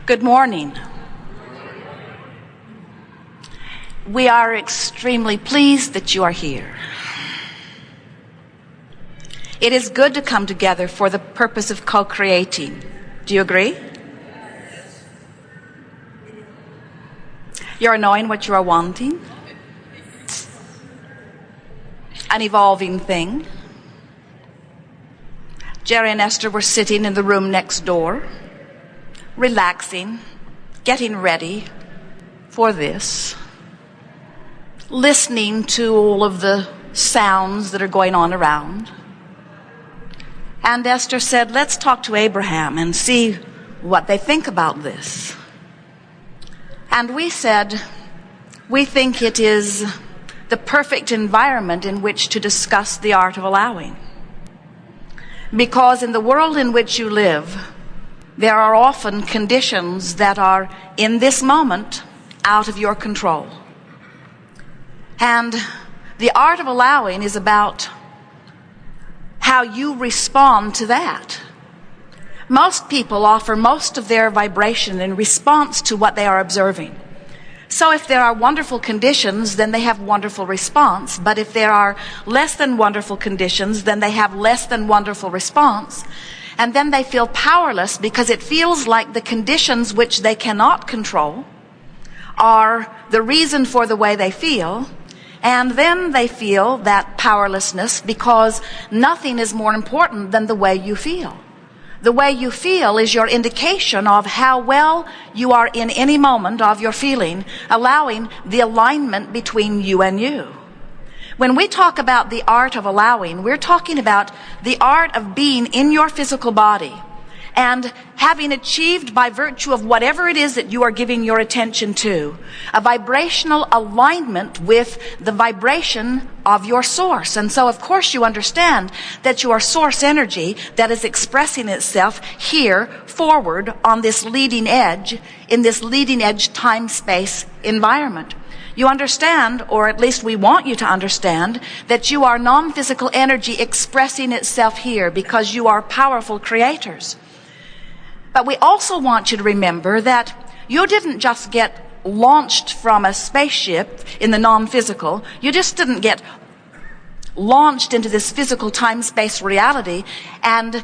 Good morning. We are extremely pleased that you are here. It is good to come together for the purpose of co-creating. Do you agree? You're knowing what you are wanting. An evolving thing. Jerry and Esther were sitting in the room next door, relaxing, getting ready for this, listening to all of the sounds that are going on around. And Esther said, let's talk to Abraham and see what they think about this. And we said, we think it is the perfect environment in which to discuss the art of allowing. Because in the world in which you live, there are often conditions that are, in this moment, out of your control. And the art of allowing is about how you respond to that. Most people offer most of their vibration in response to what they are observing. So if there are wonderful conditions, then they have wonderful response. But if there are less than wonderful conditions, then they have less than wonderful response. And then they feel powerless because it feels like the conditions which they cannot control are the reason for the way they feel. And then they feel that powerlessness because nothing is more important than the way you feel. The way you feel is your indication of how well you are in any moment of your feeling, allowing the alignment between you and you. When we talk about the art of allowing, we're talking about the art of being in your physical body and having achieved by virtue of whatever it is that you are giving your attention to, a vibrational alignment with the vibration of your source. And so, of course, you understand that you are source energy that is expressing itself here forward on this leading edge, in this leading edge time-space environment. You understand, or at least we want you to understand, that you are non-physical energy expressing itself here because you are powerful creators. But we also want you to remember that you didn't just get launched from a spaceship in the non-physical. You just didn't get launched into this physical time-space reality and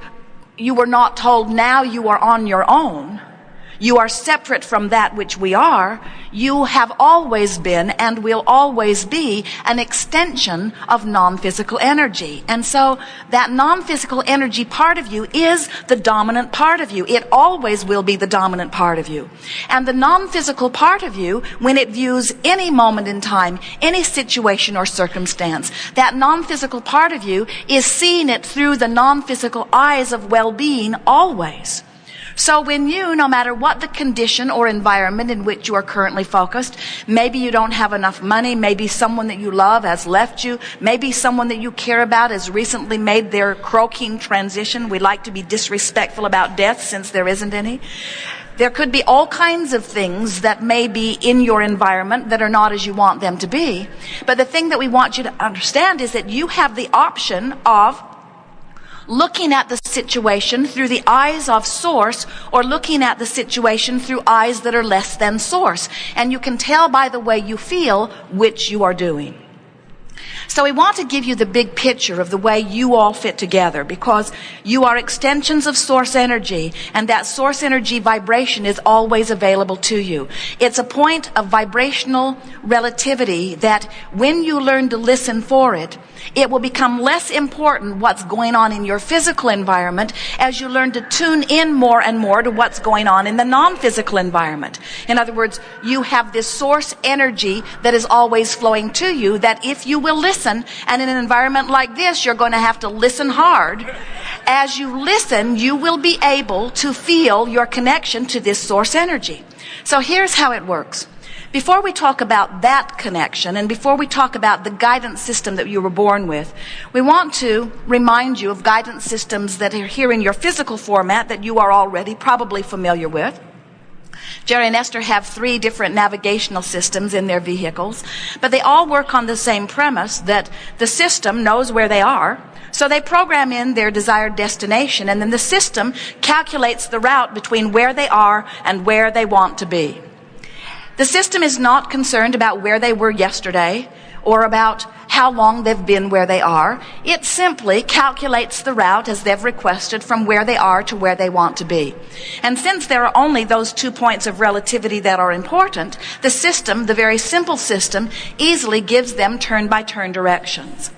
you were not told now you are on your own. You are separate from that which we are. You have always been and will always be an extension of non-physical energy. And so that non-physical energy part of you is the dominant part of you. It always will be the dominant part of you. And the non-physical part of you, when it views any moment in time, any situation or circumstance, that non-physical part of you is seeing it through the non-physical eyes of well-being always. So when you, no matter what the condition or environment in which you are currently focused, maybe you don't have enough money, maybe someone that you love has left you, maybe someone that you care about has recently made their croaking transition. We like to be disrespectful about death since there isn't any. There could be all kinds of things that may be in your environment that are not as you want them to be. But the thing that we want you to understand is that you have the option of looking at the situation through the eyes of source or looking at the situation through eyes that are less than source. And you can tell by the way you feel which you are doing. So we want to give you the big picture of the way you all fit together because you are extensions of source energy and that source energy vibration is always available to you. It's a point of vibrational relativity that when you learn to listen for it, it will become less important what's going on in your physical environment as you learn to tune in more and more to what's going on in the non-physical environment. In other words, you have this source energy that is always flowing to you that if you will listen, and in an environment like this, you're going to have to listen hard. As you listen, you will be able to feel your connection to this source energy. So here's how it works. Before we talk about that connection and before we talk about the guidance system that you were born with, we want to remind you of guidance systems that are here in your physical format that you are already probably familiar with. Jerry and Esther have 3 different navigational systems in their vehicles, but they all work on the same premise that the system knows where they are, So they program in their desired destination, and then the system calculates the route between where they are and where they want to be. The system is not concerned about where they were yesterday or about how long they've been where they are. It simply calculates the route as they've requested from where they are to where they want to be. And since there are only those 2 points of relativity that are important, the system, the very simple system, easily gives them turn-by-turn directions.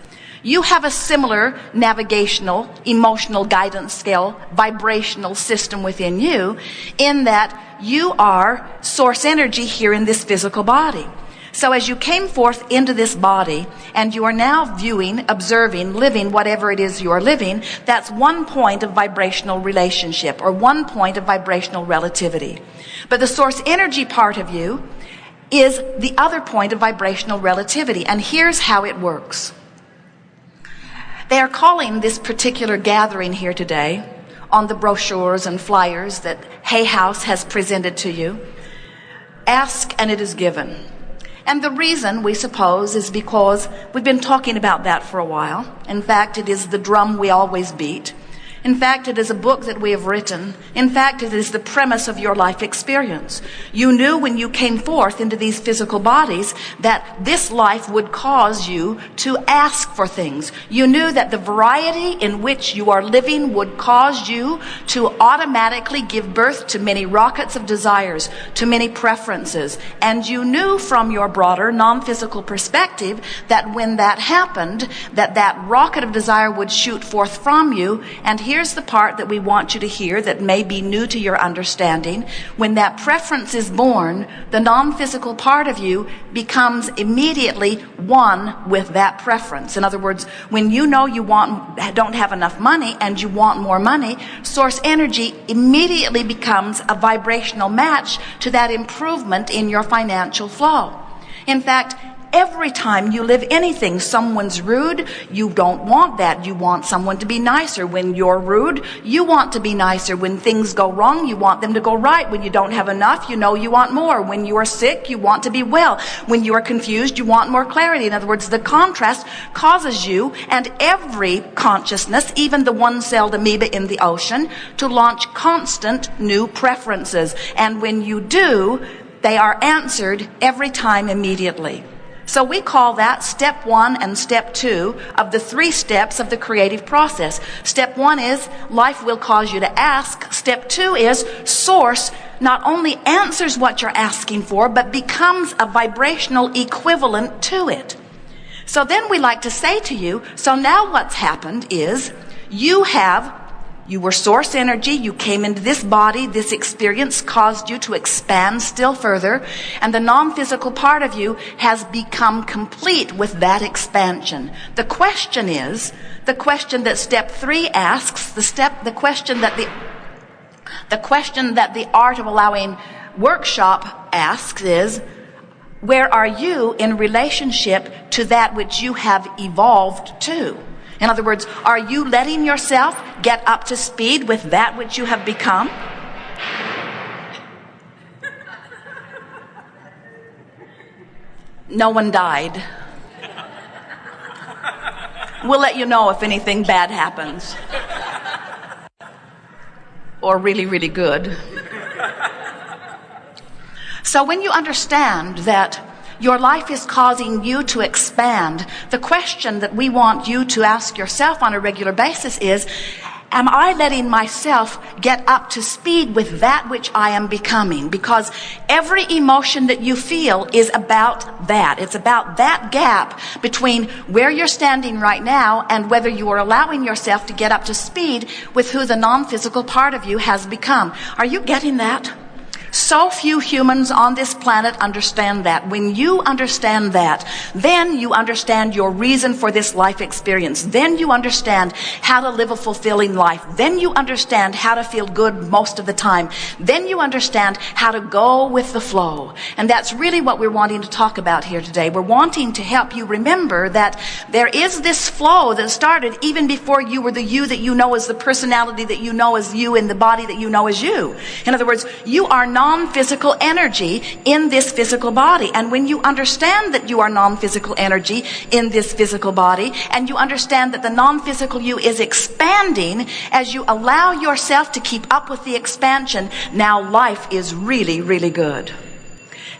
You have a similar navigational, emotional guidance scale, vibrational system within you, in that you are source energy here in this physical body. So as you came forth into this body, and you are now viewing, observing, living whatever it is you are living, that's 1 point of vibrational relationship, or 1 point of vibrational relativity. But the source energy part of you is the other point of vibrational relativity, and here's how it works. They are calling this particular gathering here today, on the brochures and flyers that Hay House has presented to you, Ask and It Is Given. And the reason, we suppose, is because we've been talking about that for a while. In fact, it is the drum we always beat. In fact, it is a book that we have written. In fact, it is the premise of your life experience. You knew when you came forth into these physical bodies that this life would cause you to ask for things. You knew that the variety in which you are living would cause you to automatically give birth to many rockets of desires, to many preferences. And you knew from your broader non-physical perspective that when that happened, that rocket of desire would shoot forth from you. And here's the part that we want you to hear that may be new to your understanding. When that preference is born, the non-physical part of you becomes immediately one with that preference. In other words, when you know you don't have enough money and you want more money, source energy immediately becomes a vibrational match to that improvement in your financial flow. In fact, every time you live anything, someone's rude, you don't want that. You want someone to be nicer. When you're rude, you want to be nicer. When things go wrong, you want them to go right. When you don't have enough, you know you want more. When you are sick, you want to be well. When you are confused, you want more clarity. In other words, the contrast causes you and every consciousness, even the one-celled amoeba in the ocean, to launch constant new preferences. And when you do, they are answered every time immediately. So we call that step 1 and step 2 of the 3 steps of the creative process. Step 1 is life will cause you to ask. Step 2 is source not only answers what you're asking for, but becomes a vibrational equivalent to it. So then we like to say to you, so now what's happened is you were source energy, you came into this body, this experience caused you to expand still further, and the non-physical part of you has become complete with that expansion. The question is, the question that step 3 asks, the question that the Art of Allowing workshop asks is, where are you in relationship to that which you have evolved to? In other words, are you letting yourself get up to speed with that which you have become? No one died. We'll let you know if anything bad happens. Or really, really good. So when you understand that your life is causing you to expand, the question that we want you to ask yourself on a regular basis is, am I letting myself get up to speed with that which I am becoming? Because every emotion that you feel is about that. It's about that gap between where you're standing right now and whether you are allowing yourself to get up to speed with who the non-physical part of you has become. Are you getting that? So few humans on this planet understand that. When you understand that, then you understand your reason for this life experience. Then you understand how to live a fulfilling life. Then you understand how to feel good most of the time. Then you understand how to go with the flow. And that's really what we're wanting to talk about here today. We're wanting to help you remember that there is this flow that started even before you were the you that you know as the personality that you know as you in the body that you know as you. In other words, you are not non-physical energy in this physical body. And when you understand that you are non-physical energy in this physical body, and you understand that the non-physical you is expanding as you allow yourself to keep up with the expansion, now life is really, really good.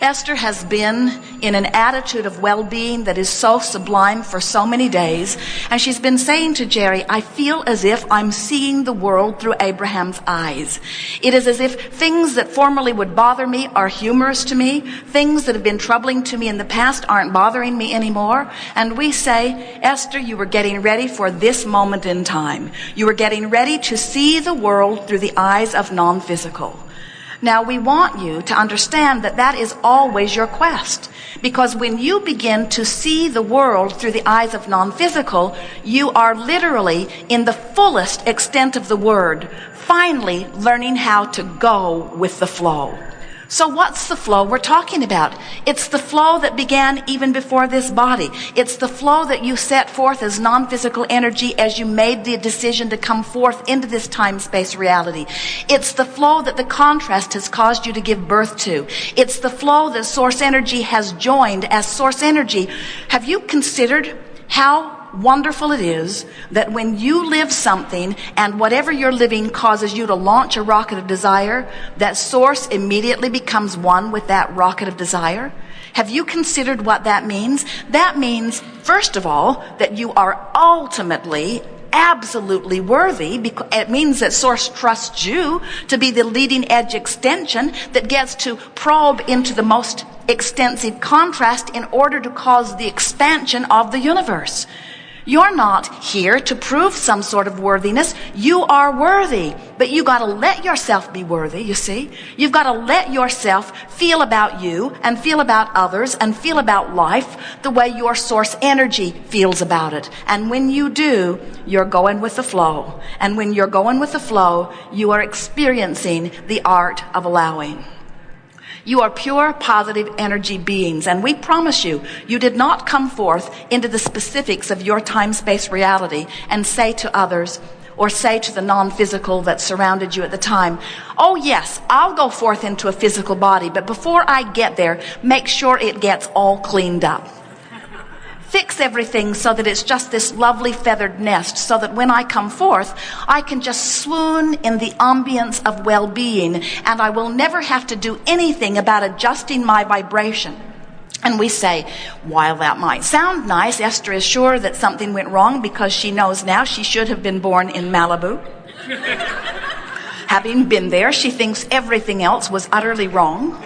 Esther has been in an attitude of well-being that is so sublime for so many days. And she's been saying to Jerry, I feel as if I'm seeing the world through Abraham's eyes. It is as if things that formerly would bother me are humorous to me. Things that have been troubling to me in the past aren't bothering me anymore. And we say, Esther, you were getting ready for this moment in time. You were getting ready to see the world through the eyes of non-physical. Now, we want you to understand that that is always your quest. Because when you begin to see the world through the eyes of non-physical, you are literally, in the fullest extent of the word, finally learning how to go with the flow. So what's the flow we're talking about? It's the flow that began even before this body. It's the flow that you set forth as non-physical energy as you made the decision to come forth into this time-space reality. It's the flow that the contrast has caused you to give birth to. It's the flow that source energy has joined as source energy. Have you considered how wonderful it is that when you live something and whatever you're living causes you to launch a rocket of desire, that source immediately becomes one with that rocket of desire? Have you considered what that means? That means, first of all, that you are ultimately absolutely worthy. Because it means that source trusts you to be the leading edge extension that gets to probe into the most extensive contrast in order to cause the expansion of the universe. You're not here to prove some sort of worthiness. You are worthy, but you got to let yourself be worthy, you see. You've got to let yourself feel about you and feel about others and feel about life the way your source energy feels about it. And when you do, you're going with the flow. And when you're going with the flow, you are experiencing the art of allowing. You are pure, positive energy beings, and we promise you, you did not come forth into the specifics of your time-space reality and say to others, or say to the non-physical that surrounded you at the time, oh yes, I'll go forth into a physical body, but before I get there, make sure it gets all cleaned up. Fix everything so that it's just this lovely feathered nest, so that when I come forth, I can just swoon in the ambience of well-being, and I will never have to do anything about adjusting my vibration. And we say, while that might sound nice, Esther is sure that something went wrong because she knows now she should have been born in Malibu. Having been there, she thinks everything else was utterly wrong.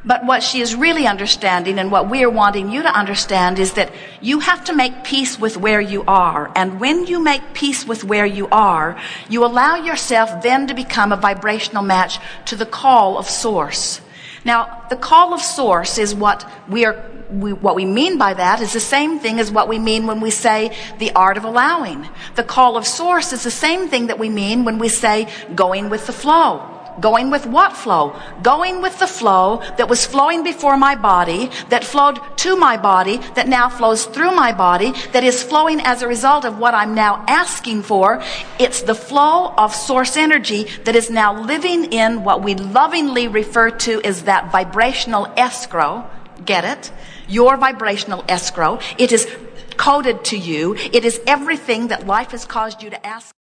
But what she is really understanding, and what we are wanting you to understand, is that you have to make peace with where you are. And when you make peace with where you are, you allow yourself then to become a vibrational match to the call of source. Now, the call of source is what we mean by that is the same thing as what we mean when we say the art of allowing. The call of source is the same thing that we mean when we say going with the flow. Going with what flow? Going with the flow that was flowing before my body, that flowed to my body, that now flows through my body, that is flowing as a result of what I'm now asking for. It's the flow of source energy that is now living in what we lovingly refer to as that vibrational escrow. Get it? Your vibrational escrow. It is coded to you. It is everything that life has caused you to ask.